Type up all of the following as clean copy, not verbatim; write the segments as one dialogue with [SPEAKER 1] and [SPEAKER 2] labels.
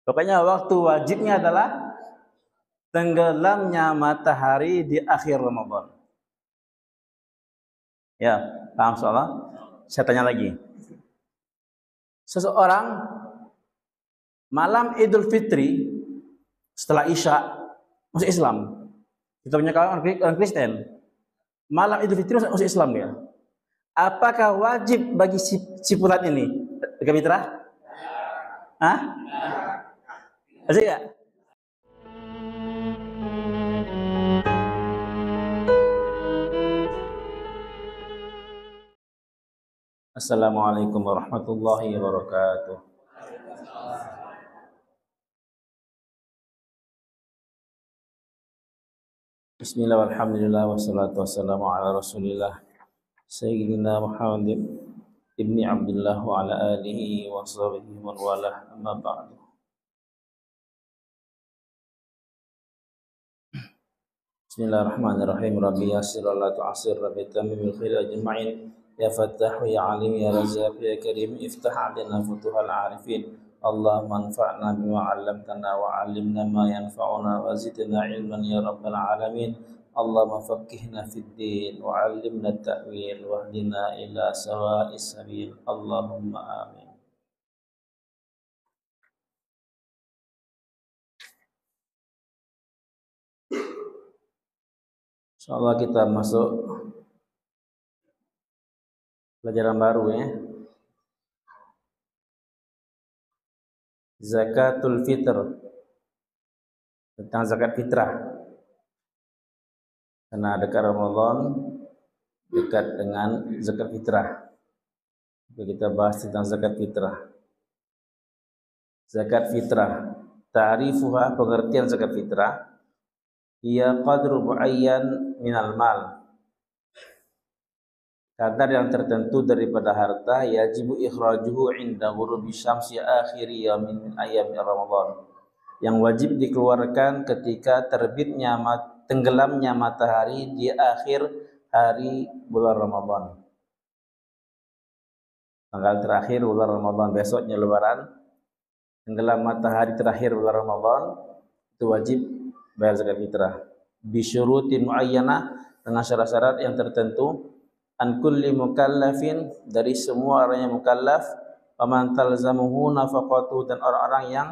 [SPEAKER 1] Pokoknya waktu wajibnya adalah tenggelamnya matahari di akhir Ramadan. Ya, paham soalnya? Saya tanya lagi. Seseorang malam Idul Fitri setelah Isya masuk Islam. Kita punya kawan orang Kristen. Malam Idul Fitri masuk Islam dia. Apakah wajib bagi si fulan ini zakat fitrah? Hah? Wajib enggak? Assalamualaikum warahmatullahi wabarakatuh. Bismillah walhamdulillah wassalatu wassalamu ala rasulillah Sayyidina Muhammad ibni Abdullah wa ala alihi wa sahbihi wa walah amma ba'du. Bismillahirrahmanirrahim. Rabbi yassir wa la tu'assir, Rabbi tamimil khair ajma'in. Ya Fattah, ya Alim, ya Razzaq, ya Karim, iftah alaina futuhal arifin. Allahumma anfa'na bima 'allamtana wa 'allimna ma yanfa'una wa zidna ilman ya rabbal alamin. Allahumma faqqihna fid din wa 'allimna at-ta'wil wa hdina ila sawa'is sabil. Allahumma amin. Insyaallah kita masuk pelajaran baru ya. Zakatul fitr, tentang zakat fitrah. Karena dekat Ramadan, dekat dengan zakat fitrah. Kita bahas tentang zakat fitrah. Zakat fitrah, ta'rifuha, pengertian zakat fitrah. Ia qadru muayyan minal mal, kadar yang tertentu daripada harta, yajibu ikhrajuhu inda ghurubi syamsi akhiri yamin min ayyam Ramadan, yang wajib dikeluarkan ketika terbitnya tenggelamnya matahari di akhir hari bulan Ramadan. Tanggal terakhir bulan Ramadan, besoknya lebaran, tenggelam matahari terakhir bulan Ramadan, itu wajib bayar zakat fitrah. Bisyurutin muayyanah, dengan syarat-syarat yang tertentu. An kulli mukallafin, dari semua orang yang mukallaf, faman talzamuhu nafaqatu, dan orang-orang yang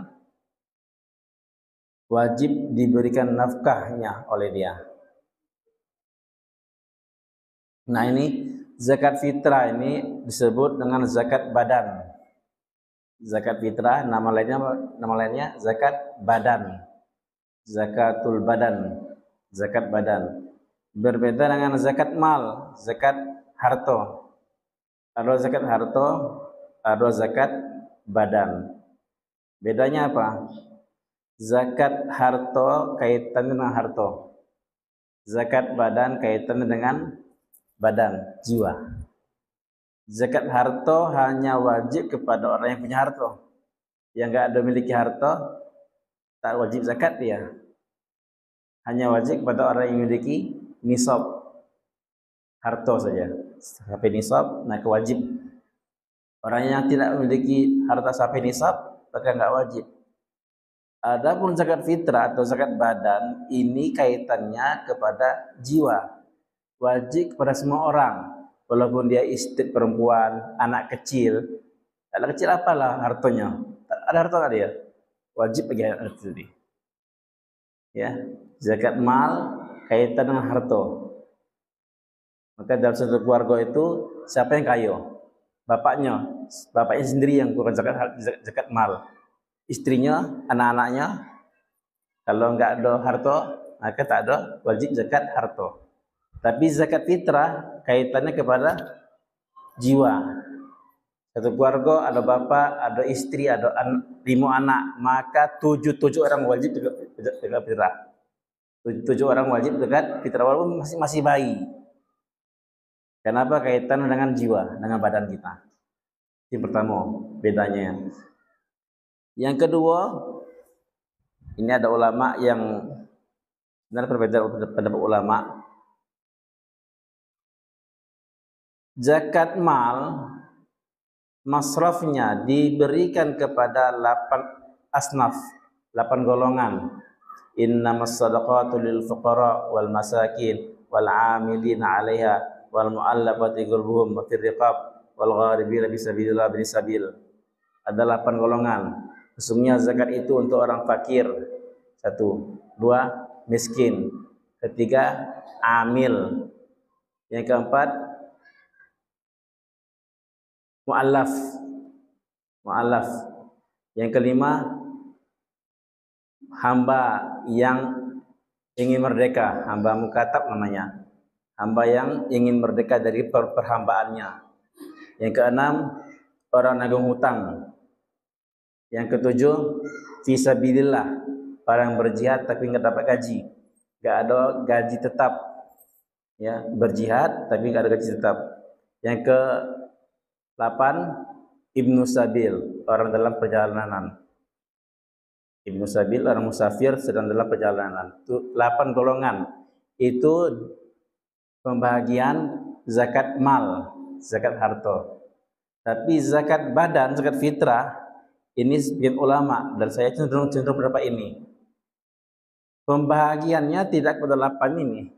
[SPEAKER 1] wajib diberikan nafkahnya oleh dia. Nah, ini zakat fitrah ini disebut dengan zakat badan. Zakat fitrah nama lainnya zakat badan. Zakatul badan, zakat badan. Berbeda dengan zakat mal, zakat harto. Ada zakat harto, ada zakat badan. Bedanya apa? Zakat harto kaitannya dengan harto. Zakat badan kaitannya dengan badan, jiwa. Zakat harto hanya wajib kepada orang yang punya harto. Yang enggak ada memiliki harto, tak wajib zakat dia. Hanya wajib kepada orang yang memiliki nisab harto saja. Sampai nisab, nah kewajib. Orang yang tidak memiliki harta sampai nisab, maka enggak wajib. Adapun zakat fitrah atau zakat badan, ini kaitannya kepada jiwa. Wajib kepada semua orang, walaupun dia istri perempuan, anak kecil. Anak kecil apalah hartonya? Ada harta enggak dia? Wajib bagi anak kecil. Ya, zakat mal kaitan dengan harto. Maka dalam satu keluarga itu siapa yang kaya? Bapaknya sendiri yang keluarkan zakat mal. Istrinya, anak-anaknya. Kalau enggak ada harto, maka tak ada wajib zakat harto. Tapi zakat fitrah kaitannya kepada jiwa. Satu keluarga ada bapak, ada istri, ada 5 anak, maka 7 orang wajib zakat fitrah. 7 orang wajib zakat fitrah walaupun masih bayi. Kenapa? Kaitan dengan jiwa, dengan badan kita. Yang pertama, bedanya. Yang kedua, ini ada ulama yang benar perbedaan pendapat ulama. Zakat mal masrafnya diberikan kepada asnaf, 8 golongan. Innamas shadaqatu lil fuqara wal masakin wal 'amilina 'alaiha wal mu'allafati qulubuhum wa fir riqab wal gharibina fi sabilillah bin sabil. Ada 8 golongan. Sesungguhnya zakat itu untuk orang fakir. 1, 2 miskin. 3 amil. Yang keempat mu'allaf. Mu'allaf. Yang kelima hamba yang ingin merdeka, hamba mukatab namanya. Hamba yang ingin merdeka dari perhambaannya. Yang keenam orang nanggung hutang. Yang ketujuh fisabilillah, orang berjihad tapi nggak dapat gaji, nggak ada gaji tetap, ya berjihad tapi nggak ada gaji tetap. Yang ke 8 ibnu sabil, orang dalam perjalanan. Ibnu sabil orang musafir sedang dalam perjalanan. Itu 8 golongan. Itu pembagian zakat mal, zakat harta. Tapi zakat badan, zakat fitrah ini sebagian ulama dan saya cenderung pendapat ini. Pembahagiannya tidak pada 8 ini.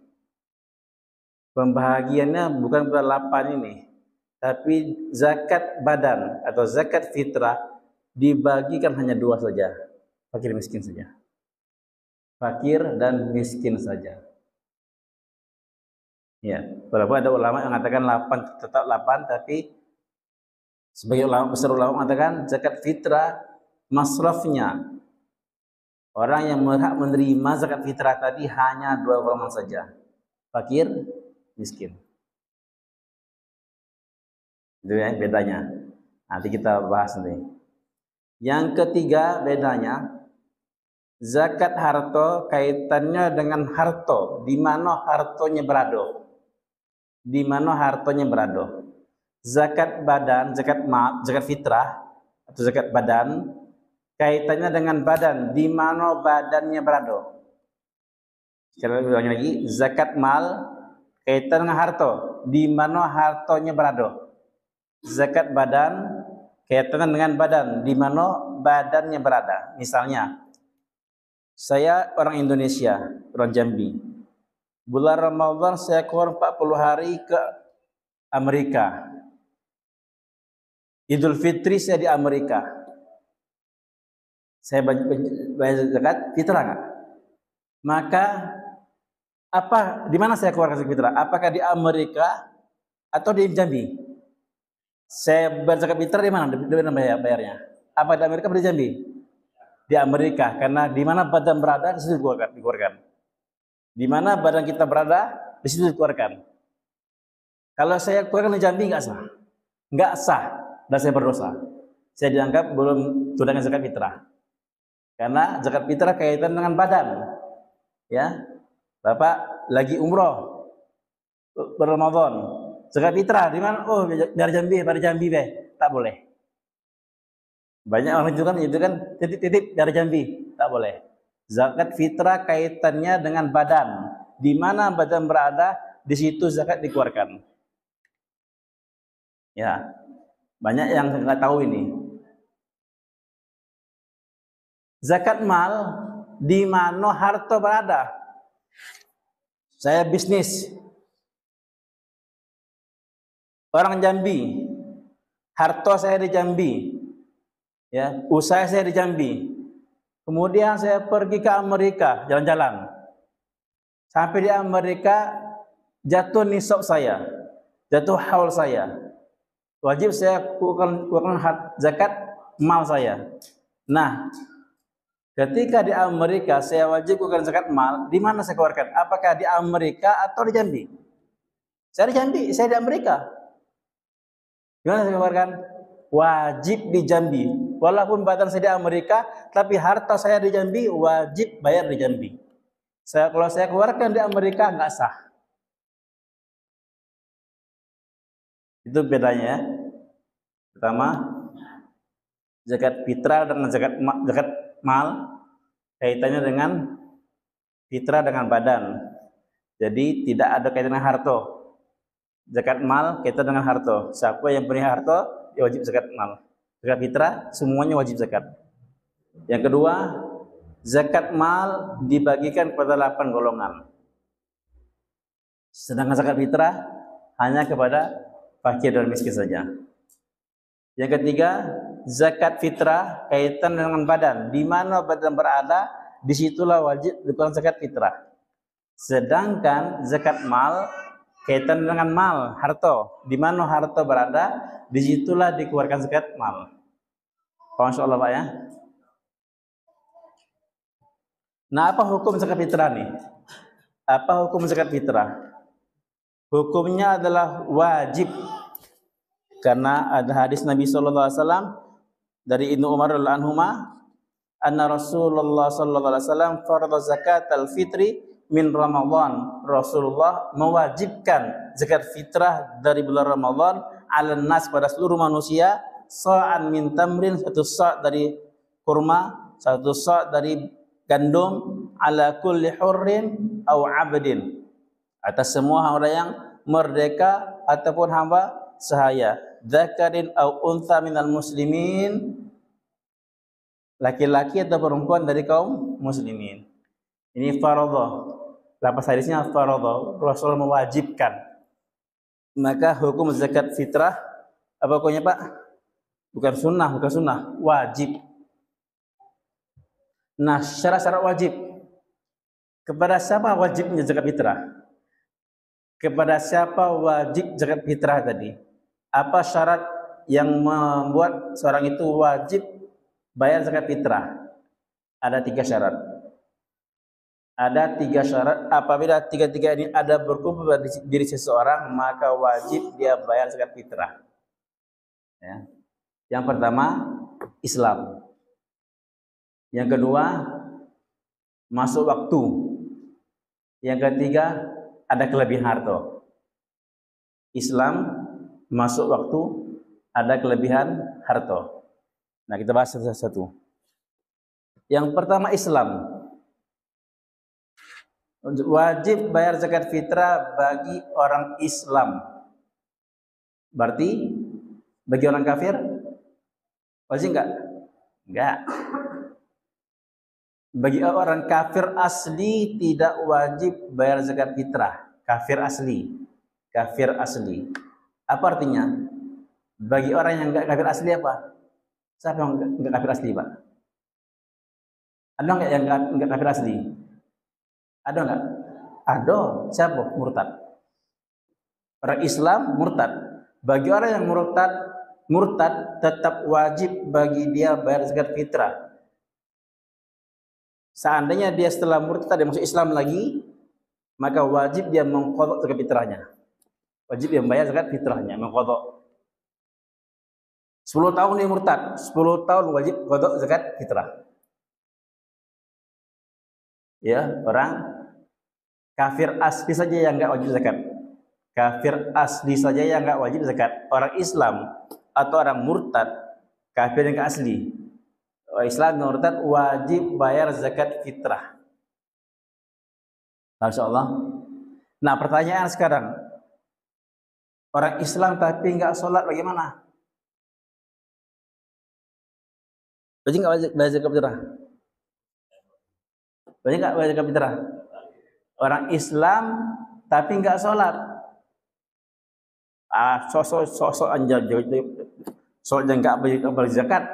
[SPEAKER 1] Pembahagiannya bukan pada 8 ini. Tapi zakat badan atau zakat fitrah dibagikan hanya 2 saja. Fakir miskin saja. Fakir dan miskin saja. Ya, walaupun ada ulama yang mengatakan 8 tetap 8, tapi sebagai ulama besar ulama mengatakan zakat fitrah masrafnya orang yang berhak menerima zakat fitrah tadi hanya 2 golongan saja. Fakir, miskin. Itu ya bedanya. Nanti kita bahas nanti. Yang ketiga bedanya zakat harta kaitannya dengan harta, di mana hartanya berada. Di mana hartanya berada. Zakat badan, zakat mal, zakat fitrah atau zakat badan kaitannya dengan badan, di mana badannya berada. Sekali lagi, zakat mal kaitan dengan harta, di mana hartanya berada. Zakat badan kaitannya dengan badan, di mana badannya berada. Misalnya, saya orang Indonesia, orang Jambi. Bulan Ramadan saya keluar 40 hari ke Amerika. Idul Fitri saya di Amerika. Saya bayar zakat fitrah enggak? Maka apa di mana saya keluarkan zakat fitrah? Apakah di Amerika atau di Jambi? Saya bayar zakat fitrah di mana? Di mana bayarnya? Apa di Amerika atau di Jambi? Di Amerika, karena di mana badan berada di situ dikeluarkan. Di mana badan kita berada di situ dikeluarkan. Kalau saya keluarkan di Jambi enggak sah. Enggak sah dan saya berdosa. Saya dianggap belum tunaikan zakat fitrah. Karena zakat fitrah kaitan dengan badan. Ya. Bapak lagi umroh berRamadan. Zakat fitrah di mana? Oh, biar Jambi, pada Jambi deh. Tak boleh. Banyak orang itu kan titip-titip dari Jambi, tak boleh. Zakat fitrah kaitannya dengan badan. Di mana badan berada, di situ zakat dikeluarkan. Ya, banyak yang nggak tahu ini. Zakat mal, di mana harta berada. Saya bisnis. Orang Jambi, harta saya di Jambi. Ya, usaha saya di Jambi. Kemudian saya pergi ke Amerika jalan-jalan. Sampai di Amerika jatuh nisab saya, jatuh haul saya. Wajib saya keluarkan zakat mal saya. Nah, ketika di Amerika saya wajib keluarkan zakat mal, di mana saya keluarkan? Apakah di Amerika atau di Jambi? Saya di Jambi, saya di Amerika. Di mana saya keluarkan? Wajib di Jambi. Walaupun badan saya di Amerika, tapi harta saya di Jambi, wajib bayar di Jambi. Kalau saya keluarkan di Amerika, nggak sah. Itu bedanya. Pertama, zakat fitrah dengan zakat mal, kaitannya dengan fitrah dengan badan. Jadi tidak ada kaitan dengan harta. Zakat mal kaitan dengan harta. Siapa yang punya harta, dia wajib zakat mal. Zakat fitrah semuanya wajib zakat. Yang kedua, zakat mal dibagikan kepada 8 golongan. Sedangkan zakat fitrah hanya kepada fakir dan miskin saja. Yang ketiga, zakat fitrah kaitan dengan badan. Di mana badan berada, disitulah wajib dikeluarkan zakat fitrah. Sedangkan zakat mal kaitan dengan mal, harta. Di mana harta berada, disitulah dikeluarkan zakat mal. Masya Allah Pak ya. Nah, apa hukum zakat fitrah nih? Apa hukum zakat fitrah? Hukumnya adalah wajib. Karena ada hadis Nabi sallallahu alaihi wasallam dari Ibnu Umar radhiyallahu anhuma, anna Rasulullah sallallahu alaihi wasallam farada zakatal fitri min Ramadan. Rasulullah mewajibkan zakat fitrah dari bulan Ramadan ala nas pada seluruh manusia, sa'an min tamrin, satu sa' dari kurma, satu sa' dari gandum, ala kulli hurrin aw 'abdin, atas semua orang yang merdeka ataupun hamba sahaya, dzakarin aw untha minal muslimin, laki-laki atau perempuan dari kaum muslimin. Ini faradha. Lapas hadisnya faradha, Rasul mewajibkan. Maka hukum zakat fitrah apa pokoknya Pak? Bukan sunnah, wajib. Nah, syarat-syarat wajib. Kepada siapa wajibnya zakat fitrah? Kepada siapa wajib zakat fitrah tadi? Apa syarat yang membuat seorang itu wajib bayar zakat fitrah? Ada 3 syarat. Ada 3 syarat. Apabila 3-3 ini ada berkumpul pada diri seseorang, maka wajib dia bayar zakat fitrah. Ya. Yang pertama, Islam. Yang kedua, masuk waktu. Yang ketiga, ada kelebihan harta. Islam, masuk waktu, ada kelebihan harta. Nah, kita bahas satu-satu. Yang pertama, Islam. Wajib bayar zakat fitrah bagi orang Islam. Berarti bagi orang kafir wajib enggak? Enggak. Bagi orang kafir asli tidak wajib bayar zakat fitrah. Kafir asli. Kafir asli. Apa artinya? Bagi orang yang enggak kafir asli apa? Siapa yang enggak kafir asli, Pak? Ada enggak yang enggak kafir asli? Ada enggak? Ada. Siapa? Murtad. Orang Islam murtad. Bagi orang yang murtad tetap wajib bagi dia bayar zakat fitrah. Seandainya dia setelah murtad dia masuk Islam lagi, maka wajib dia mengqadha zakat fitrahnya. Wajib dia membayar zakat fitrahnya, mengqadha. 10 tahun dia murtad, 10 tahun wajib qadha zakat fitrah. Ya, orang kafir asli saja yang enggak wajib zakat. Kafir asli saja yang enggak wajib zakat. Orang Islam atau orang murtad, kafir yang enggak asli, orang Islam yang murtad wajib bayar zakat fitrah. Masya Allah. Nah, pertanyaan sekarang, orang Islam tapi enggak sholat bagaimana? Wajib enggak bayar zakat fitrah? Wajib enggak bayar zakat fitrah? Orang Islam tapi enggak sholat. Sosok anjal sholat enggak bayar zakat.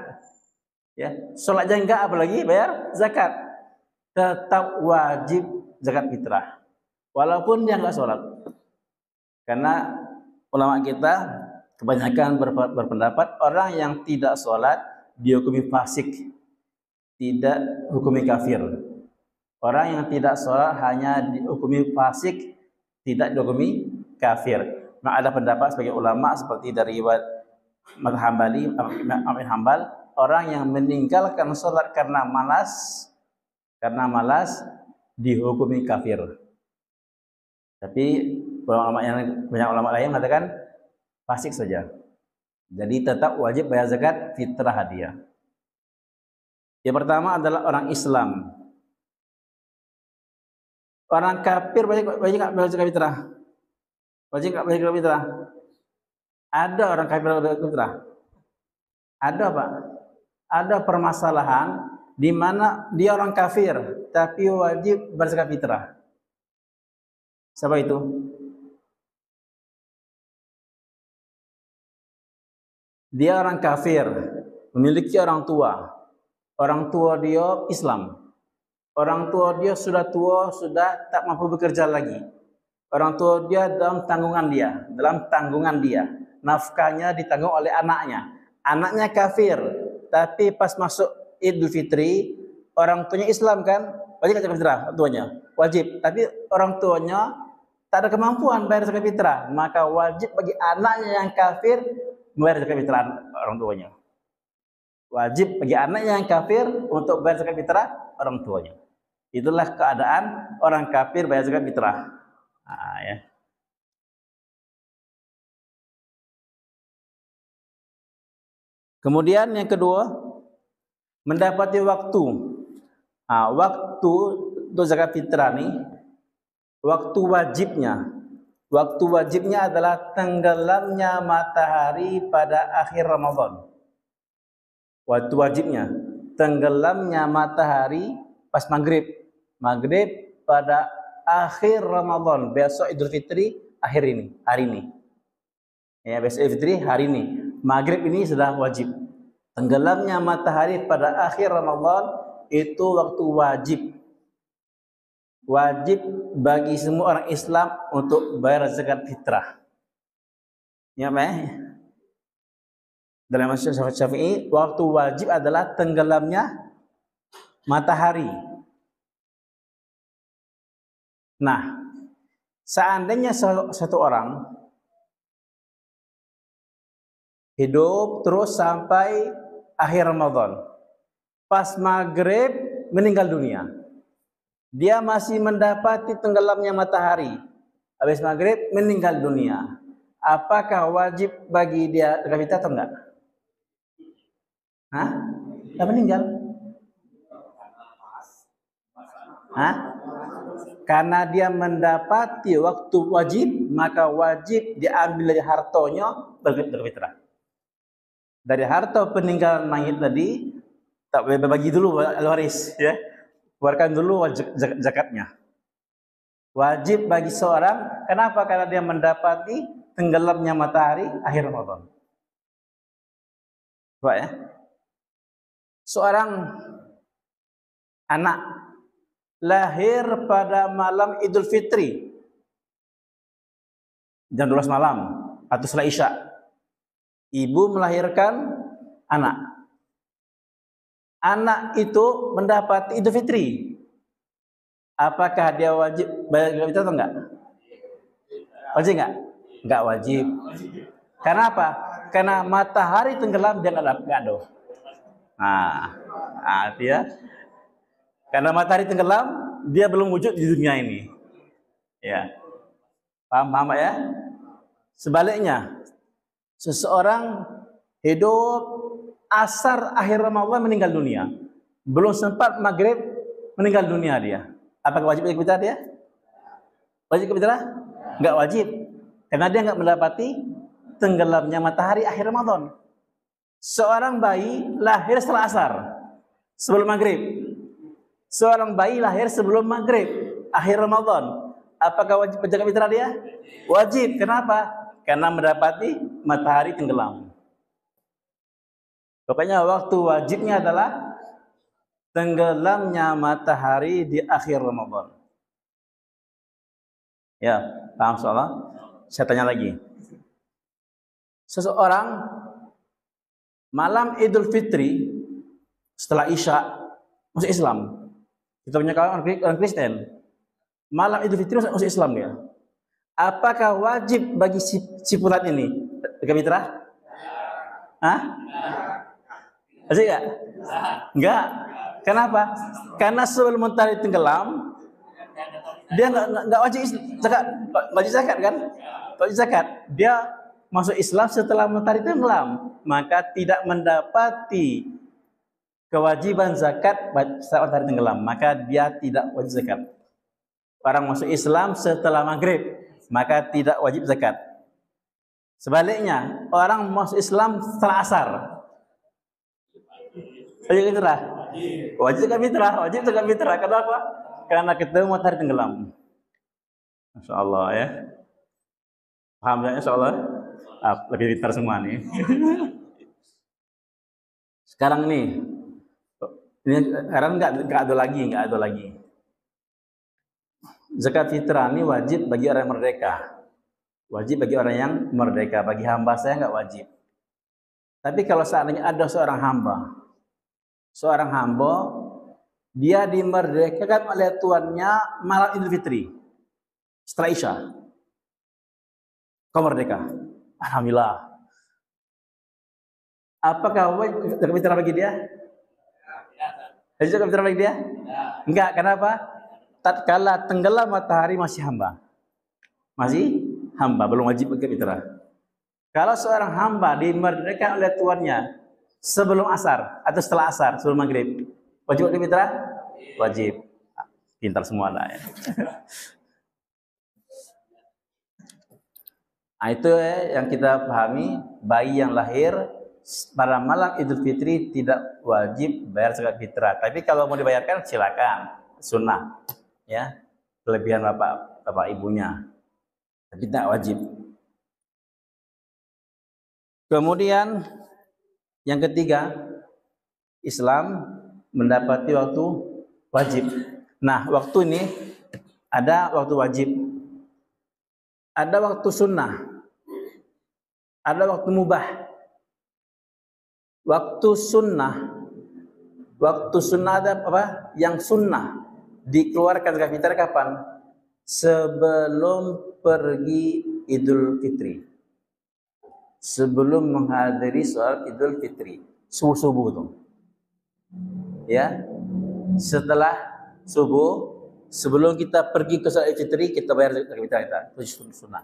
[SPEAKER 1] Ya, sholat aja enggak apalagi bayar zakat. Tetap wajib zakat fitrah. Walaupun dia enggak sholat. Karena ulama kita kebanyakan berpendapat orang yang tidak sholat dihukumi fasik, tidak hukumi kafir. Orang yang tidak sholat hanya dihukumi fasik, tidak dihukumi kafir. Nah, ada pendapat sebagai ulama seperti dari riwayat Mazhab Hambali, Imam Hambal, orang yang meninggalkan sholat karena malas dihukumi kafir. Tapi banyak ulama lain mengatakan fasik saja. Jadi tetap wajib bayar zakat fitrah dia. Yang pertama adalah orang Islam. Orang kafir wajib enggak bayar zakat fitrah? Wajib enggak bayar zakat fitrah? Ada orang kafir bayar zakat fitrah? Ada, Pak. Ada permasalahan di mana dia orang kafir tapi wajib berzakat fitrah. Siapa itu? Dia orang kafir, memiliki orang tua. Orang tua dia Islam. Orang tua dia sudah tua, sudah tak mampu bekerja lagi. Orang tua dia dalam tanggungan dia. Nafkahnya ditanggung oleh anaknya. Anaknya kafir, tapi pas masuk Idul Fitri, orang tuanya Islam kan, wajib zakat fitrah, orang tuanya wajib. Tapi orang tuanya tak ada kemampuan bayar zakat fitrah, maka wajib bagi anaknya yang kafir membayar zakat fitrah orang tuanya. Wajib bagi anaknya yang kafir untuk bayar zakat fitrah orang tuanya. Itulah keadaan orang kafir bayar zakat fitrah. Nah, ya. Kemudian yang kedua, mendapati waktu. Waktu untuk zakat fitrah nih, waktu wajibnya adalah tenggelamnya matahari pada akhir Ramadan. Waktu wajibnya tenggelamnya matahari pas maghrib pada akhir Ramadan, besok Idul Fitri hari ini. Ya, besok Idul Fitri hari ini. Maghrib ini sudah wajib. Tenggelamnya matahari pada akhir Ramadan itu waktu wajib. Wajib bagi semua orang Islam untuk bayar zakat fitrah. Ya, dalam mazhab Syafi'i, waktu wajib adalah tenggelamnya matahari. Nah, seandainya satu orang hidup terus sampai akhir Ramadan, pas maghrib meninggal dunia, dia masih mendapati tenggelamnya matahari, habis maghrib meninggal dunia, apakah wajib bagi dia zakat fitrah atau enggak? Dia meninggal. Karena dia mendapati waktu wajib, maka wajib diambil dari hartonya zakat fitrah. Dari harta peninggalan mayit tadi, tak boleh berbagi dulu waris, ya. Keluarkan dulu zakatnya. Wajib bagi seorang, kenapa? Karena dia mendapati tenggelamnya matahari akhir Ramadan. Coba ya. Seorang anak lahir pada malam Idul Fitri jam 12 malam atau setelah Isya. Ibu melahirkan anak. Anak itu mendapati Idul Fitri. Apakah dia wajib bayar zakat fitrah atau enggak? Wajib enggak? Enggak wajib. Karena apa? Karena matahari tenggelam dia enggak ada. Dia karena matahari tenggelam, dia belum wujud di dunia ini. Ya. Paham ya? Sebaliknya, seseorang hidup asar akhir Ramadan meninggal dunia. Belum sempat maghrib meninggal dunia dia. Apakah wajib zakat fitrah dia? Wajib zakat fitrah? Enggak wajib. Karena dia enggak mendapati tenggelamnya matahari akhir Ramadan. Seorang bayi lahir setelah asar, sebelum maghrib. Seorang bayi lahir sebelum maghrib, akhir Ramadan. Apakah wajib zakat fitrah dia? Wajib. Kenapa? Karena mendapati matahari tenggelam. Pokoknya waktu wajibnya adalah tenggelamnya matahari di akhir Ramadan. Ya, paham soalnya? Saya tanya lagi. Seseorang malam Idul Fitri setelah Isya masuk Islam. Kita punya kawan orang Kristen. Malam Idul Fitri masuk Islam dia. Apakah wajib bagi si fulan ini zakat fitrah? Wajib enggak? Enggak. Kenapa? Karena sebelum matahari tenggelam dia enggak wajib zakat. Wajib zakat kan? Wajib zakat. Dia masuk Islam setelah matahari tenggelam, maka tidak mendapati kewajiban zakat saat matahari tenggelam, maka dia tidak wajib zakat. Orang masuk Islam setelah maghrib, maka tidak wajib zakat. Sebaliknya, orang masuk Islam setelah asar, wajib fitrah. Wajib zakat fitrah, wajib zakat fitrah. Kenapa? Karena ketemu matahari tenggelam. Masya Allah ya. Paham ya, insya Allah. Lebih pintar semua nih. Sekarang nih, ini sekarang nggak ada lagi. Zakat fitrah ini wajib bagi orang yang merdeka. Wajib bagi orang yang merdeka. Bagi hamba saya nggak wajib. Tapi kalau seandainya ada seorang hamba, dia dimerdekakan oleh tuannya malam Idul Fitri, setelah Isya, kau merdeka. Alhamdulillah. Apakah wajib zakat fitrah bagi dia? Wajib zakat fitrah bagi dia? Enggak. Kenapa? Tatkala tenggelam matahari masih hamba, belum wajib zakat fitrah. Kalau seorang hamba dimerdekakan oleh tuannya sebelum asar atau setelah asar, sebelum maghrib, wajib zakat fitrah? Wajib. Pintar semua lah ya. Nah, itu yang kita pahami, bayi yang lahir pada malam Idul Fitri tidak wajib bayar zakat fitrah. Tapi kalau mau dibayarkan silakan, sunnah, ya, kelebihan bapak ibunya. Tapi tidak wajib. Kemudian yang ketiga, Islam mendapati waktu wajib. Nah, waktu ini ada waktu wajib, ada waktu sunnah, ada waktu mubah. Waktu sunnah ada apa? Yang sunnah dikeluarkan zakat fitrah kapan? Sebelum pergi Idul Fitri, sebelum menghadiri sholat Idul Fitri, subuh itu, ya. Setelah subuh, sebelum kita pergi ke sholat Idul Fitri, kita bayar zakat fitrah kita. Itu sunnah.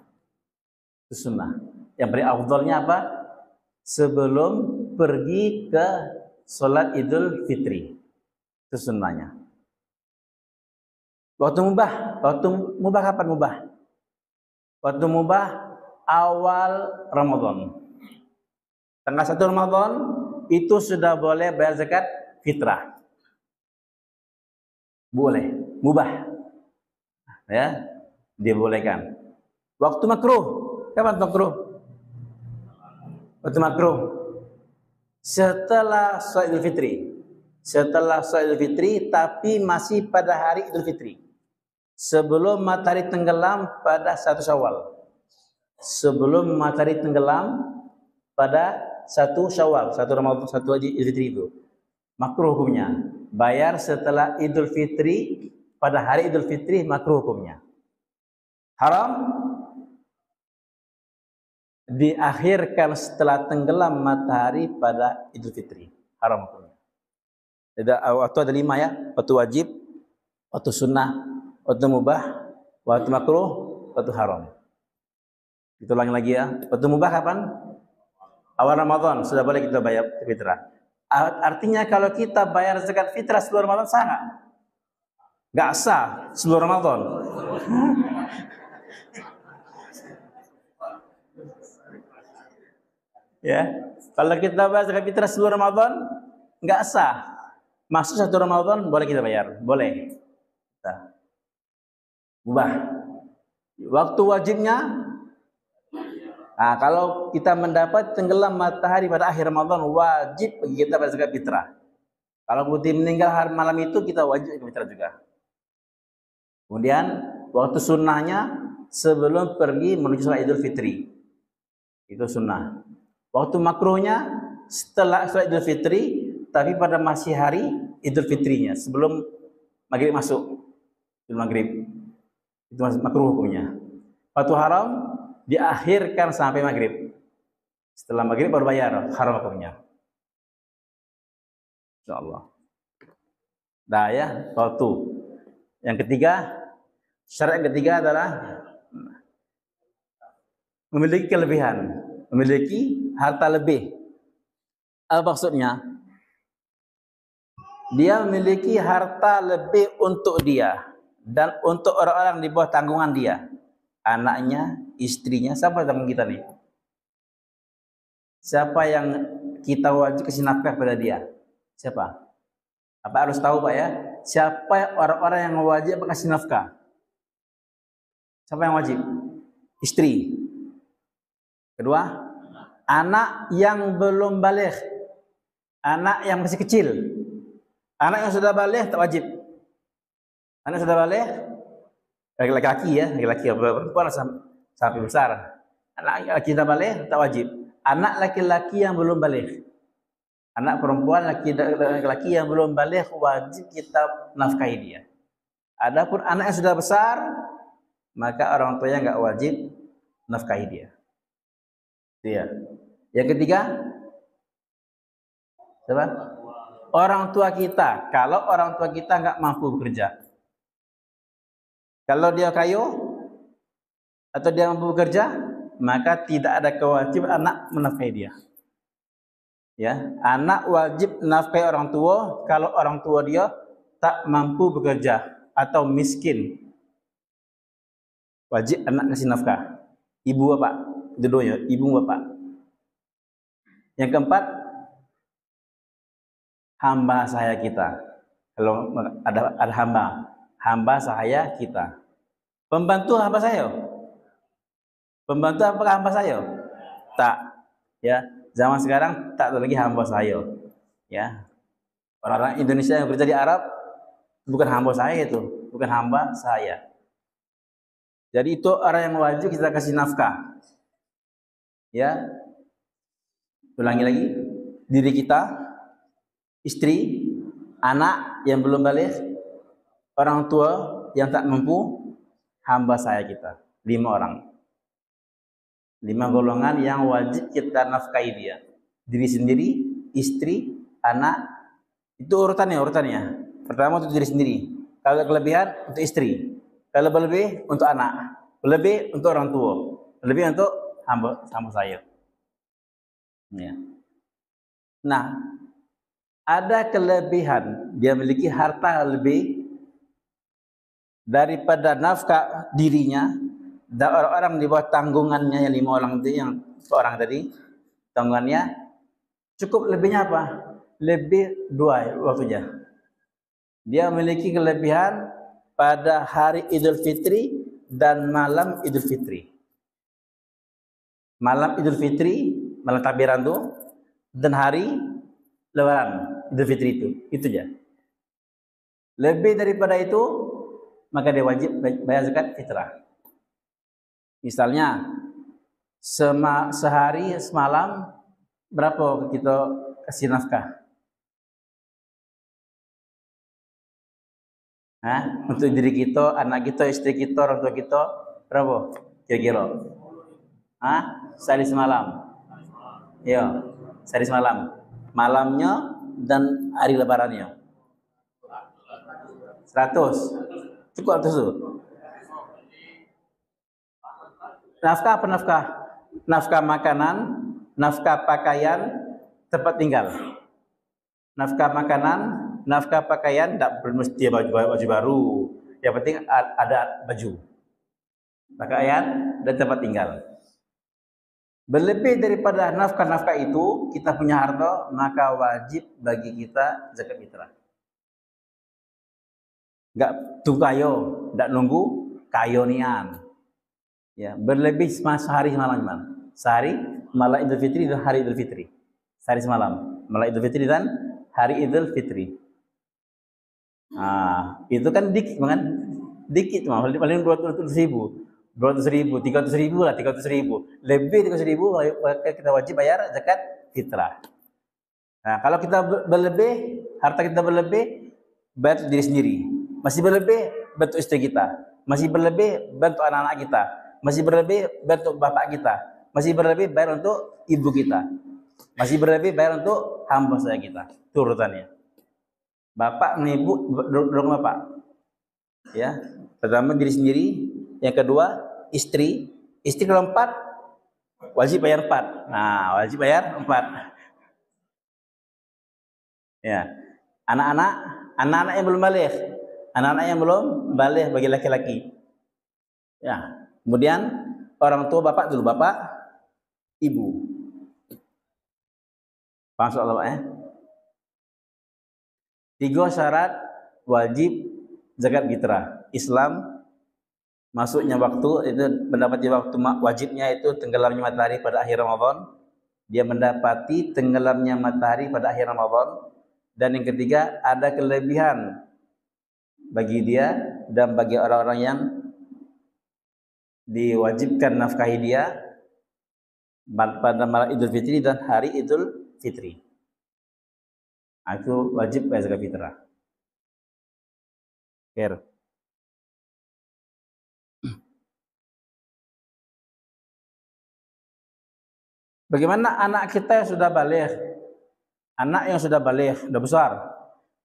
[SPEAKER 1] Itu sunnah. Yang paling afdalnya apa? Sebelum pergi ke sholat Idul Fitri. Itu sunnahnya. Waktu mubah kapan mubah? Waktu mubah awal Ramadan. Tanggal 1 Ramadan itu sudah boleh bayar zakat fitrah. Boleh, mubah. Ya, dibolehkan. Waktu makruh, kapan makruh? Waktu makruh setelah sholat Idul Fitri. Setelah sholat Idul Fitri, tapi masih pada hari Idul Fitri. Sebelum matahari tenggelam pada 1 Syawal. Sebelum matahari tenggelam pada 1 Syawal, 1 Ramadan, 1 Idul Fitri itu. Makruh hukumnya. Bayar setelah Idul Fitri, pada hari Idul Fitri makruh hukumnya. Haram diakhirkan setelah tenggelam matahari pada Idul Fitri. Haram hukumnya. Waktu ada 5 ya. Waktu wajib, waktu sunnah, waktu mubah, waktu makruh, waktu haram. Kita ulangi lagi ya. Waktu mubah kapan? Awal Ramadan sudah boleh kita bayar fitrah. Artinya kalau kita bayar zakat fitrah sebelum Ramadan sah nggak? Nggak sah sebelum Ramadan. Ya, kalau kita bayar zakat fitrah sebelum Ramadan nggak sah. Masuk 1 Ramadan boleh kita bayar, boleh. Nah, mubah. Waktu wajibnya, nah, kalau kita mendapat tenggelam matahari pada akhir Ramadan, wajib bagi kita bayar zakat fitrah. Kalau putih meninggal hari malam itu, kita wajib zakat fitrah juga. Kemudian waktu sunnahnya sebelum pergi menuju sholat Idul Fitri, itu sunnah. Waktu makruhnya setelah sholat Idul Fitri, tapi pada masih hari Idul Fitrinya, sebelum maghrib masuk, sebelum maghrib, itu masih makruh hukumnya. Waktu haram diakhirkan sampai maghrib. Setelah maghrib baru bayar, haram hukumnya. Insyaallah. Nah ya, waktu. Yang ketiga, syarat yang ketiga adalah memiliki kelebihan, memiliki harta lebih. Apa maksudnya? Dia memiliki harta lebih untuk dia dan untuk orang-orang di bawah tanggungan dia. Anaknya, istrinya, siapa tanggung kita nih? Siapa yang kita wajib kasih nafkah pada dia? Siapa? Bapak harus tahu Pak ya, siapa orang-orang yang wajib kasih nafkah? Siapa yang wajib? Istri. Kedua, anak yang belum baligh. Anak yang masih kecil. Anak yang sudah baligh tak wajib. Anak sudah baligh, laki-laki ya, laki-laki perempuan sampai besar. Anak laki sudah baligh tak wajib. Anak laki-laki yang belum baligh. Anak perempuan laki-laki yang belum baligh wajib kita nafkahi dia. Adapun anak yang sudah besar, maka orang tuanya enggak wajib nafkahi dia. Dia. Yang ketiga, siapa? Orang tua kita. Kalau orang tua kita enggak mampu bekerja, kalau dia kaya atau dia mampu bekerja, maka tidak ada kewajiban anak menafkahi dia. Ya, anak wajib nafkahi orang tua kalau orang tua dia tak mampu bekerja atau miskin. Wajib anak ngasih nafkah. Ibu bapak, dua-duanya, ibu bapak. Yang keempat, hamba sahaya kita. Kalau ada hamba sahaya kita. Pembantu hamba saya. Pembantu apakah hamba saya? Tak. Ya, zaman sekarang tak ada lagi hamba saya. Ya. Orang-orang Indonesia yang bekerja di Arab bukan hamba saya itu, bukan hamba saya. Jadi itu orang yang wajib kita kasih nafkah. Ya. Ulangi lagi, diri kita, istri, anak yang belum baligh, orang tua yang tak mampu, hamba saya kita. 5 orang. 5 golongan yang wajib kita nafkahi dia. Diri sendiri, istri, anak. Itu urutannya. Pertama untuk diri sendiri. Kalau kelebihan untuk istri. Kalau berlebih untuk anak. Berlebih untuk orang tua. Berlebih untuk hamba saya. Ya. Nah, ada kelebihan. Dia memiliki harta lebih daripada nafkah dirinya. Dan orang-orang di bawah tanggungannya yang 5 orang itu, yang seorang tadi tanggungannya cukup lebihnya apa? Lebih 2 waktunya. Dia memiliki kelebihan pada hari Idul Fitri dan malam Idul Fitri. Malam Idul Fitri, malam takbiran itu, dan hari Lebaran Idul Fitri itu aja. Lebih daripada itu, maka dia wajib bayar zakat fitrah. Misalnya sehari semalam berapa kita kasih nafkah? Untuk diri kita, anak kita, istri kita, orang tua kita berapa kira-kira? Sehari semalam. Ya, sehari semalam. Malamnya dan hari lebarannya. 100. Cukup itu. Nafkah apa nafkah? Nafkah makanan, nafkah pakaian, tempat tinggal. Nafkah makanan, nafkah pakaian, tidak mesti baju baru. Yang penting ada baju, pakaian, dan tempat tinggal. Berlebih daripada nafkah-nafkah itu, kita punya harta, maka wajib bagi kita zakat fitrah. Enggak tunggu kayo, enggak nunggu kayo nian. Ya, berlebih sehari semalam. Sehari malam Idul Fitri dan hari Idul Fitri. Sehari semalam, malam Idul Fitri dan hari Idul Fitri. Itu kan dikit mah, paling 200.000. 200.000, 300.000 lah, 300.000. Lebih 300.000 kita wajib bayar zakat fitrah. Nah, kalau kita berlebih, harta kita berlebih, bayar diri sendiri. Masih berlebih, bantu istri kita. Masih berlebih, bantu anak-anak kita. Masih berlebih, bantu bapak kita. Masih berlebih, bayar untuk ibu kita. Masih berlebih, bayar untuk hamba saya kita. Itu urutannya. Bapak ibu dorong bapak. Ya, pertama diri sendiri, yang kedua istri. Istri kalau 4 wajib bayar 4. Nah, wajib bayar 4. Ya. Anak-anak yang belum baligh. Anak-anak yang belum baligh bagi laki-laki. Ya. Kemudian orang tua bapak dulu, bapak, ibu. Paham soal apa ya? 3 syarat wajib zakat fitrah. Islam, masuknya waktu, itu mendapati waktu wajibnya itu tenggelamnya matahari pada akhir Ramadan. Dia mendapati tenggelamnya matahari pada akhir Ramadan. Dan yang ketiga, ada kelebihan bagi dia dan bagi orang-orang yang diwajibkan nafkahi dia pada malam Idul Fitri dan hari Idul Fitri. Aku wajib bayar zakat fitrah. Ker. Bagaimana anak kita yang sudah baligh? Anak yang sudah baligh, sudah besar,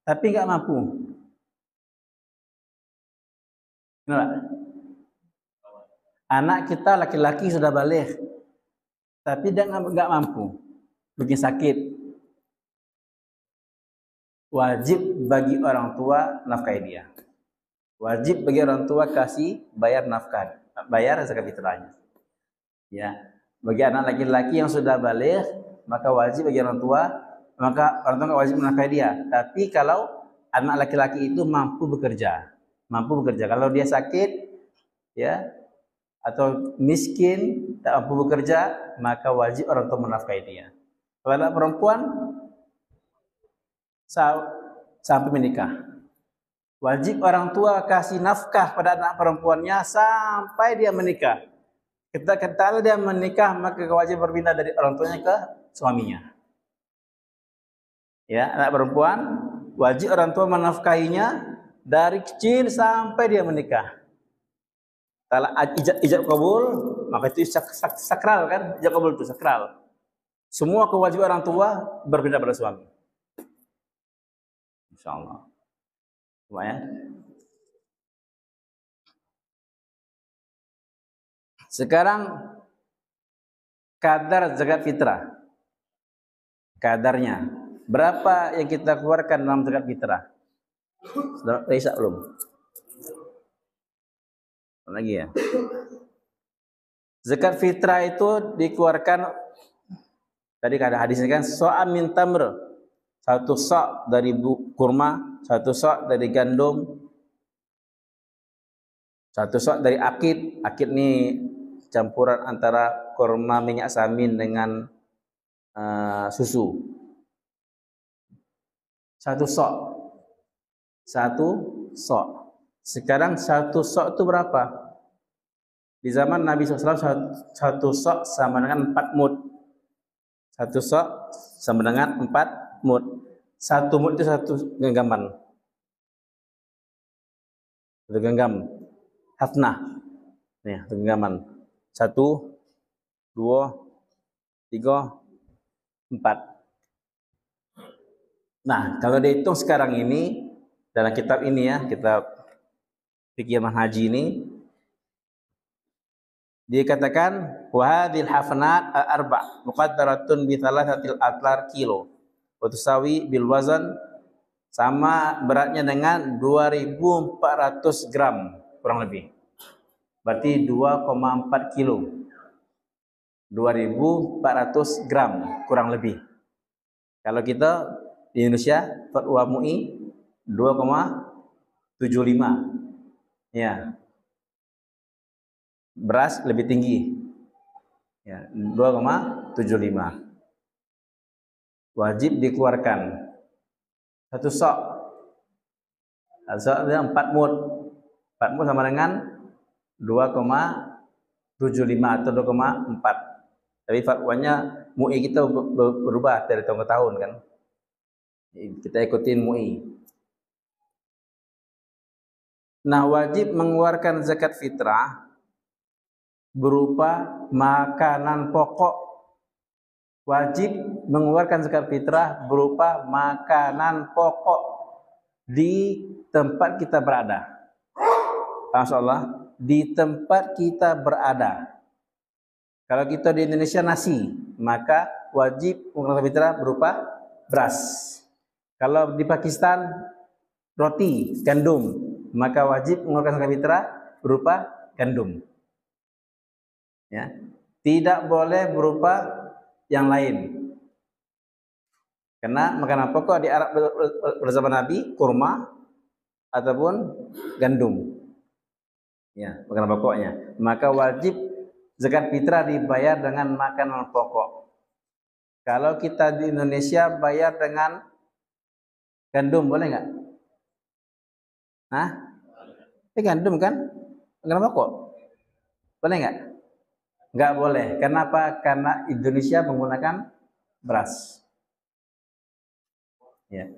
[SPEAKER 1] tapi nggak mampu. Kenapa? Anak kita laki-laki sudah baligh, tapi dia nggak mampu, bikin sakit. Wajib bagi orang tua nafkahi dia. Wajib bagi orang tua kasih bayar nafkah, bayar zakat fitrahnya. Ya, bagi anak laki-laki yang sudah baligh, maka wajib bagi orang tua, maka orang tua wajib menafkahi dia. Tapi kalau anak laki-laki itu mampu bekerja, kalau dia sakit, ya, atau miskin, tak mampu bekerja, maka wajib orang tua menafkahi dia. Kalau anak perempuan sampai menikah, wajib orang tua kasih nafkah pada anak perempuannya sampai dia menikah. Ketika dia menikah, maka wajib berpindah dari orang tuanya ke suaminya. Ya, anak perempuan wajib orang tua menafkahinya dari kecil sampai dia menikah. Kalau ijab kabul, maka itu sakral kan? Ijab kabul itu sakral. Semua kewajiban orang tua berpindah pada suami. Insyaallah. Ya. Sekarang kadar zakat fitrah. Kadarnya berapa yang kita keluarkan dalam zakat fitrah? Sudah Isa belum? Lagi ya. Zakat fitrah itu dikeluarkan, tadi ada hadisnya kan, so'am min tamr, 1 sok dari kurma, 1 sok dari gandum, 1 sok dari akid. Akid ini campuran antara kurma, minyak samin dengan susu. 1 sok. 1 sok. Sekarang 1 sok itu berapa? Di zaman Nabi SAW 1 sok sama dengan 4 mud. 1 sok sama dengan 4 mud. 1 mud itu 1 genggaman. 1 genggam. Hafnah. Nih, 1 genggaman. 1, 2, 3, 4. Nah, kalau dihitung sekarang ini dalam kitab ini ya, kitab fikih manhaji ini, dikatakan wa hadhil hafnat al-arba' muqaddaratun bi 3 atlar kilo wa tusawi bil wazan, sama beratnya dengan 2400 gram kurang lebih. Berarti 2,4 kilo. 2400 gram kurang lebih. Kalau kita di Indonesia fatwa MUI 2,75. Ya. Beras lebih tinggi. Ya, 2,75. Wajib dikeluarkan 1 sok. 1 sok itu 4 mud. 4 mud sama dengan 2,75 atau 2,4. Tapi fatwanya MUI kita berubah dari tahun ke tahun kan. Kita ikutin MUI. Nah, wajib mengeluarkan zakat fitrah berupa makanan pokok. Wajib mengeluarkan zakat fitrah berupa makanan pokok di tempat kita berada. Masyaallah, di tempat kita berada. Kalau kita di Indonesia nasi, maka wajib mengeluarkan zakat fitrah berupa beras. Kalau di Pakistan roti, gandum, maka wajib mengeluarkan zakat fitrah berupa gandum. Ya, tidak boleh berupa yang lain. Karena makanan pokok di Arab bersama Nabi kurma ataupun gandum. Ya, makanan pokoknya. Maka wajib zakat fitrah dibayar dengan makanan pokok. Kalau kita di Indonesia bayar dengan gandum boleh nggak? Hah? Gandum kan? Makanan pokok. Boleh nggak? Nggak boleh. Kenapa? Karena Indonesia menggunakan beras. Ya.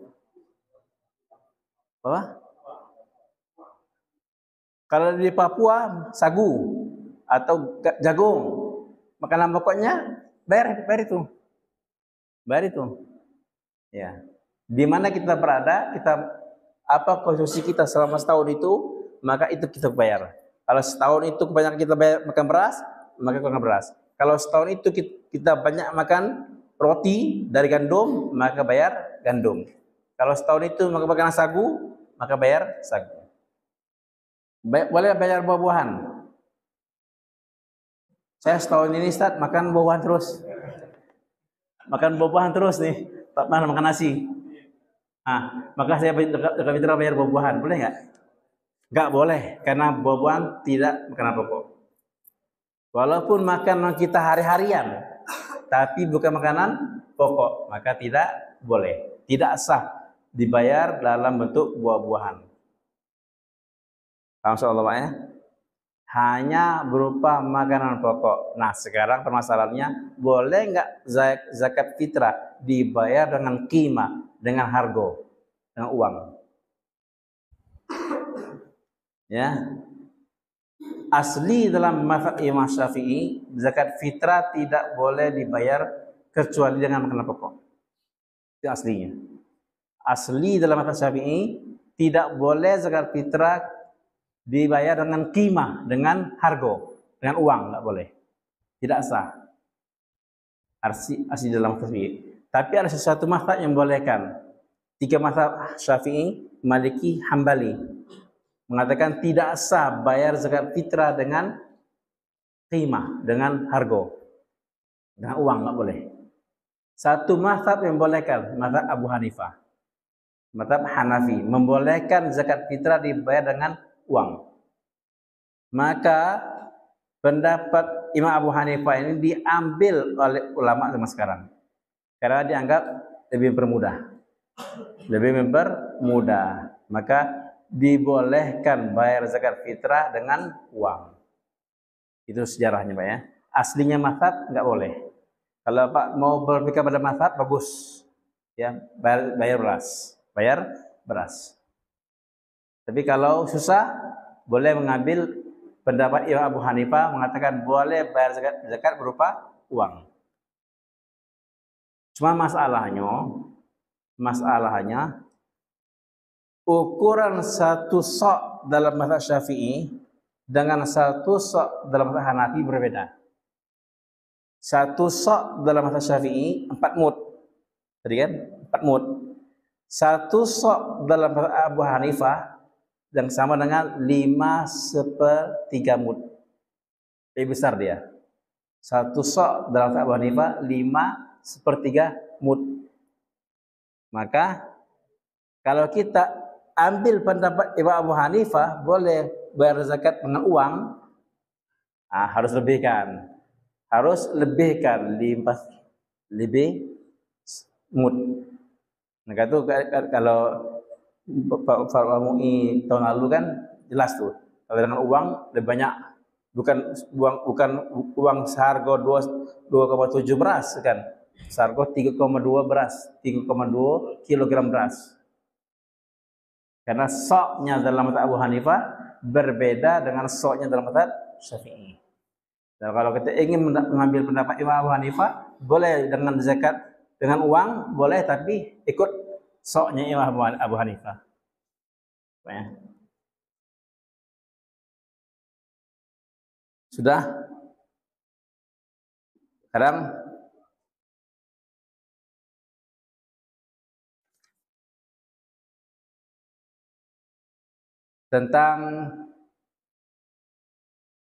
[SPEAKER 1] Apa? Kalau di Papua sagu atau jagung, makanan pokoknya bayar itu. Bayar itu. Ya. Di mana kita berada, apa konsumsi kita selama setahun itu, maka itu kita bayar. Kalau setahun itu kebanyakan kita bayar makan beras, maka makan beras. Kalau setahun itu kita banyak makan roti dari gandum, maka bayar gandum. Kalau setahun itu makan sagu, maka bayar sagu. Boleh bayar buah-buahan. Saya setahun ini Ustaz makan buah-buahan terus. Makan buah-buahan terus nih. Tak pernah makan nasi. Maka saya dekat bayar buah-buahan. Boleh nggak? Nggak boleh. Karena buah-buahan tidak makanan pokok. Walaupun makanan kita hari-harian, tapi bukan makanan pokok, maka tidak boleh. Tidak sah dibayar dalam bentuk buah-buahan. Insyaallah Pak ya. Hanya berupa makanan pokok. Nah, sekarang permasalahannya, boleh nggak zakat fitrah dibayar dengan qimah, dengan harga, dengan uang? Ya. Asli dalam mazhab Imam Syafi'i, zakat fitrah tidak boleh dibayar kecuali dengan makanan pokok. Itu aslinya. Asli dalam mazhab Syafi'i, tidak boleh zakat fitrah dibayar dengan qimah, dengan harga, dengan uang, nggak boleh, tidak sah. Asli dalam Syafi'i. Tapi ada sesuatu mazhab yang bolehkan. 3 mazhab Syafi'i, Maliki, Hambali mengatakan tidak sah bayar zakat fitrah dengan qimah, dengan harga, dengan uang, nggak boleh. Satu mazhab yang bolehkan, mazhab Abu Hanifah, mazhab Hanafi membolehkan zakat fitrah dibayar dengan uang. Maka pendapat Imam Abu Hanifah ini diambil oleh ulama zaman sekarang karena dianggap lebih mempermudah. Maka dibolehkan bayar zakat fitrah dengan uang. Itu sejarahnya Pak ya. Aslinya mazhab nggak boleh. Kalau Pak mau berpikir pada mazhab, bagus ya, bayar beras. Tapi kalau susah, boleh mengambil pendapat Imam Abu Hanifah mengatakan boleh bayar zakat berupa uang. Cuma masalahnya ukuran satu sok dalam mazhab Syafi'i dengan satu sok dalam mazhab Hanafi berbeda. Satu sok dalam mazhab Syafi'i 4 mud. Tadi kan 4 mud. Satu sok dalam mazhab Abu Hanifah yang sama dengan 5/3 mud. Lebih besar dia. Satu sok dalam mazhab Abu Hanifah 5/3 mud. Maka kalau kita ambil pendapat Imam Abu Hanifah, boleh bayar zakat dengan uang, harus lebihkan. Lebih mud. Maka itu kalau Pak MUI tahun lalu kan jelas tuh, kalau dengan uang lebih banyak, bukan uang seharga 2,7 beras kan, seharga 3,2 beras, 3,2 kilogram beras. Karena soknya dalam mazhab Abu Hanifah berbeda dengan soknya dalam mazhab Syafi'i. Dan kalau kita ingin mengambil pendapat Imam Abu Hanifah, boleh dengan zakat dengan uang, boleh, tapi ikut soknya Imam Abu Hanifah. Ya. Sudah? Sekarang tentang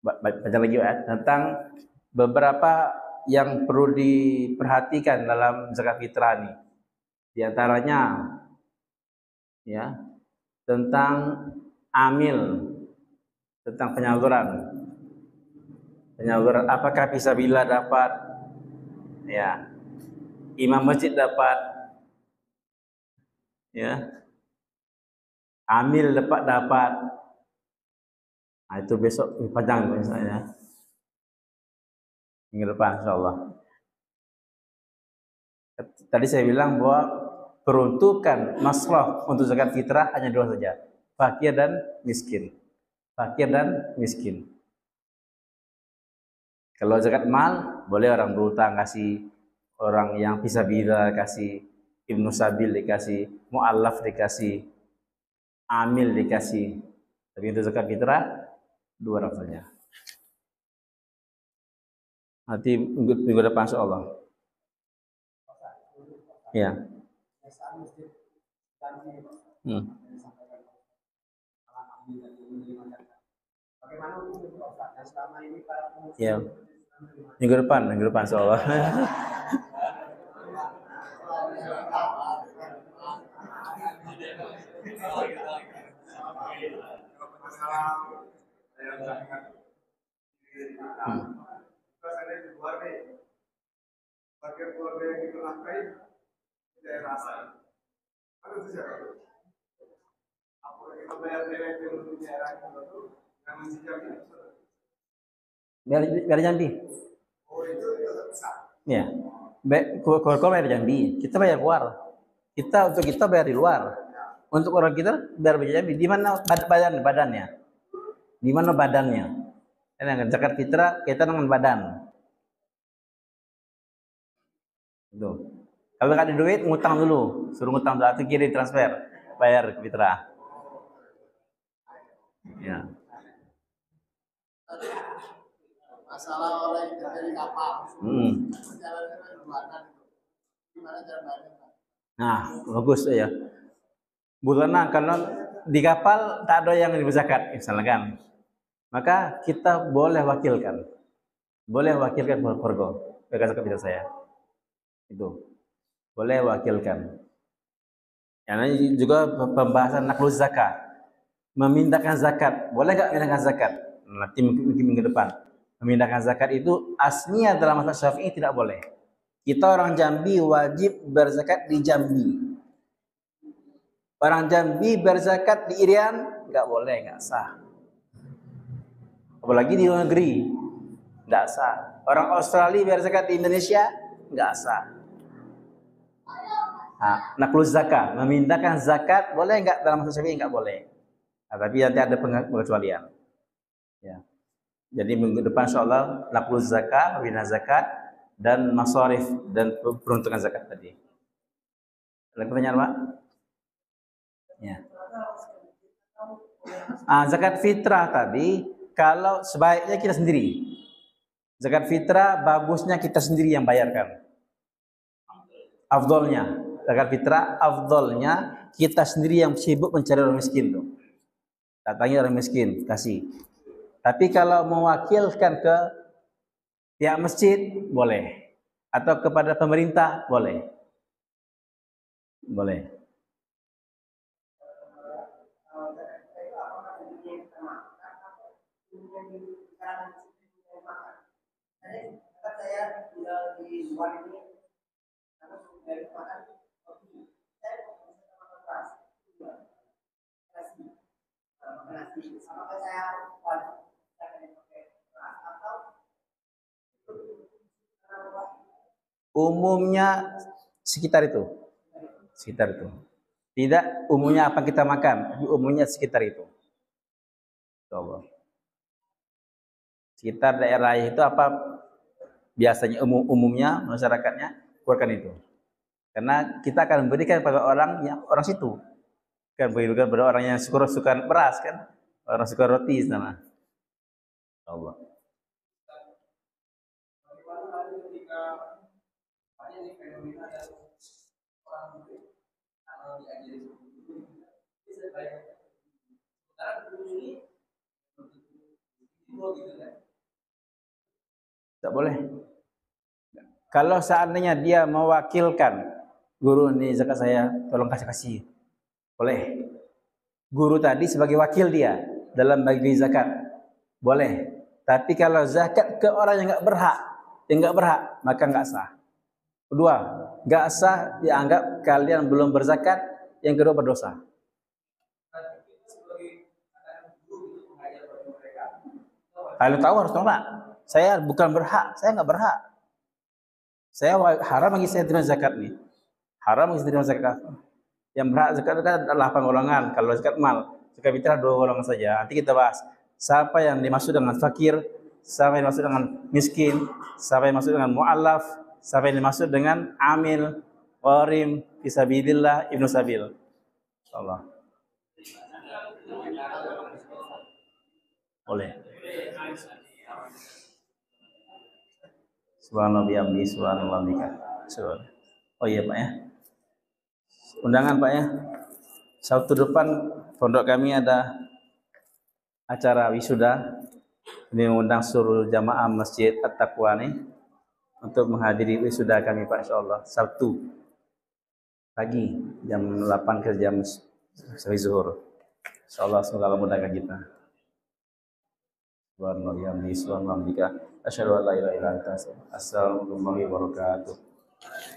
[SPEAKER 1] baca lagi ya, tentang beberapa yang perlu diperhatikan dalam zakat fitrah ini. Di antaranya ya tentang amil, tentang penyaluran apakah fisabilillah dapat, ya imam masjid dapat, ya amil dapat. Nah, itu besok panjang misalnya minggu depan insyaallah. Tadi saya bilang bahwa peruntukan masraf untuk zakat fitrah hanya dua saja, fakir dan miskin. Fakir dan miskin. Kalau zakat mal boleh orang berutang kasih, orang yang fisabilillah kasih, ibnu sabil dikasih, mu'allaf dikasih, amil dikasih. Tapi untuk zakat fitrah dua orang saja. Nanti minggu depan insyaallah. Ya. Ya. Minggu depan insyaallah. Biar Jambi. Ya. Keluar bayar Jambi, kita bayar keluar. Untuk kita bayar di luar. Untuk orang kita bayar Jambi. Di mana badannya? Di mana badannya? Dengan zakat fitrah kita dengan badan. Itu. Kalau nggak ada duit, ngutang dulu. Suruh ngutang dulu, atau kirim transfer, bayar fitrah. Ya. Masalah orang yang dari kapal. Nah, bagus ya. Bulana karena di kapal tak ada yang berzakat, misalkan. Maka kita boleh wakilkan keluarga zakat fitrah saya. Itu boleh wakilkan. Yang juga pembahasan nakluz zakat, memindahkan zakat, boleh nggak memindahkan zakat? Nanti mungkin minggu depan. Memindahkan zakat itu aslinya dalam mazhab Syafi'i tidak boleh. Kita orang Jambi wajib berzakat di Jambi. Orang Jambi berzakat di Irian nggak boleh, nggak sah. Apalagi di luar negeri, nggak sah. Orang Australia berzakat di Indonesia nggak sah. Nakluz zakat, memindahkan zakat boleh nggak dalam mazhab Syafi'i? Nggak boleh. Nah, tapi nanti ada pengecualian. Ya. Jadi minggu depan insyaallah nakluz zakat, memindah zakat dan masarif dan peruntukan zakat tadi. Ada pertanyaan, Pak? Ya. Zakat fitrah tadi kalau sebaiknya kita sendiri. Zakat fitrah bagusnya kita sendiri yang bayarkan. Afdolnya zakat fitrah, afdolnya kita sendiri yang sibuk mencari orang miskin tuh. Datangi orang miskin, kasih. Tapi kalau mewakilkan ke pihak masjid boleh, atau kepada pemerintah boleh. Boleh. Saya tinggal di luar ini, karena dari makan roti, saya makan keras, nasi, apakah saya wajib pakai keras atau umumnya sekitar itu, tidak umumnya apa kita makan, tapi umumnya sekitar itu. Coba. Sekitar daerah itu apa biasanya umumnya masyarakatnya keluarkan itu. Karena kita akan memberikan pada orang situ. Kan berikan pada orang yang suka beras kan, orang suka roti sana. Allah. Tak boleh. Kalau seandainya dia mewakilkan Guru ini zakat saya, tolong kasih. Boleh. Guru tadi sebagai wakil dia dalam bagi zakat. Boleh. Tapi kalau zakat ke orang yang nggak berhak, maka nggak sah. Kedua, nggak sah dianggap kalian belum berzakat. Yang kedua berdosa. Kalian tahu harus tolak. Saya bukan berhak, saya nggak berhak. Saya haram bagi saya terima zakat nih. Haram bagi saya terima zakat. Yang berhak zakat itu kan ada 8 golongan. Kalau zakat mal, zakat fitrah 2 golongan saja. Nanti kita bahas. Siapa yang dimaksud dengan fakir, siapa yang dimaksud dengan miskin, siapa yang dimaksud dengan mu'allaf, siapa yang dimaksud dengan amil, warim, fisabilillah, ibnu sabil. Insyaallah. Boleh. Subhanallah bihamdi, subhanallah bika. Oh iya Pak ya. Undangan Pak ya. Sabtu depan pondok kami ada acara wisuda. Ini mengundang seluruh jamaah Masjid At-Taqwa nih untuk menghadiri wisuda kami Pak insyaallah. Sabtu pagi jam 8 ke jam sampai zuhur. Insyaallah semoga Allah mudahkan kita. Subhanallah bihamdi, subhanallah bika. Asyhadu an la ilaha illa anta, astaghfiruka wa atubu ilaik.